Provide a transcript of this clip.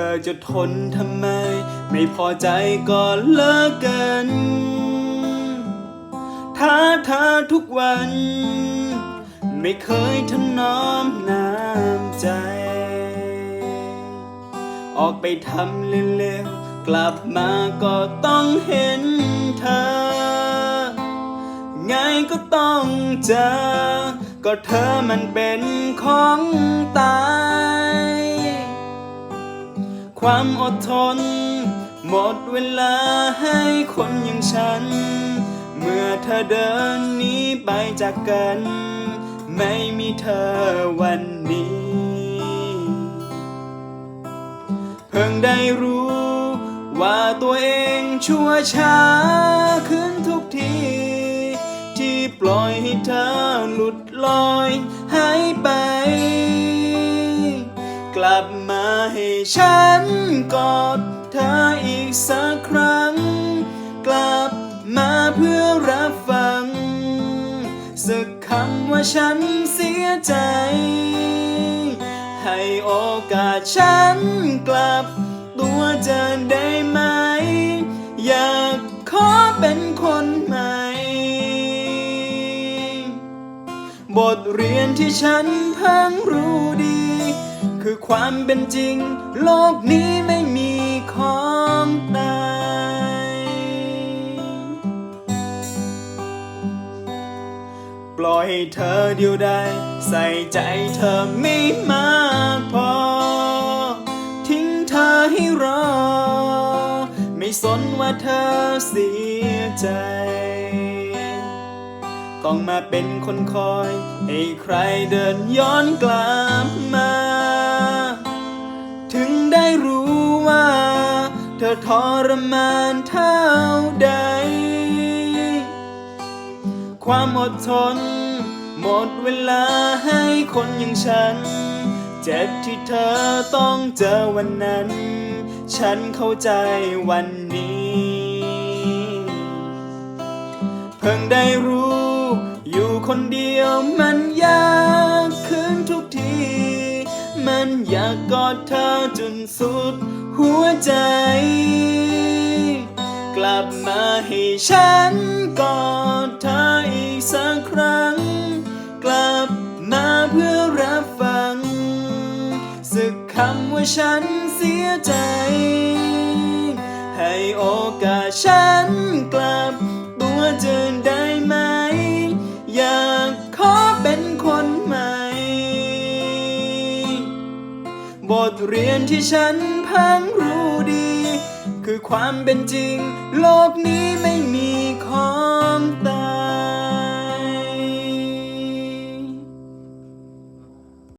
อจะทนทำไมไม่พอใจก็เลิกกันท้าเธอทุกวันไม่เคยถนอมน้ำใจออกไปทำเร็วๆกลับมาก็ต้องเห็นเธอไงก็ต้องเจอก็เธอมันเป็นของตายความอดทนหมดเวลาให้คนอย่างฉันเมื่อเธอเดินหนีไปจากกันไม่มีเธอวันนี้เพิ่งได้รู้ว่าตัวเองชั่วช้าขึ้นทุกทีที่ปล่อยให้เธอหลุดลอยหายไปกลับมาให้ฉันกอดเธออีกสักครั้งกลับมาเพื่อรับฟังสักคำว่าฉันเสียใจให้โอกาสฉันกลับตัวจะได้ไหมอยากขอเป็นคนใหม่บทเรียนที่ฉันเพิ่งรู้ดีคือความเป็นจริงโลกนี้ไม่มีของตายปล่อยให้เธอเดียวดายใส่ใจเธอไม่มากพอทิ้งเธอให้รอไม่สนว่าเธอเสียใจต้องมาเป็นคนคอยให้ใครเดินย้อนกลับมาถึงได้รู้ว่าเธอทรมานเท่าใดความอดทนหมดเวลาให้คนอย่างฉันเจ็บที่เธอต้องเจอวันนั้นฉันเข้าใจวันนี้เพิ่งได้รู้อยู่คนเดียวมันยากขึ้นทุกทีมันอยากกอดเธอจนสุดหัวใจกลับมาให้ฉันกอดเธออีกสักครั้งกลับมาเพื่อรับฟังสักคำว่าฉันเสียใจให้โอกาสฉันกลับตัวจะได้ไหมอยากขอเป็นคนใหม่บทเรียนที่ฉันเพิ่งรู้ดีคือความเป็นจริงโลกนี้ไม่มีของตาย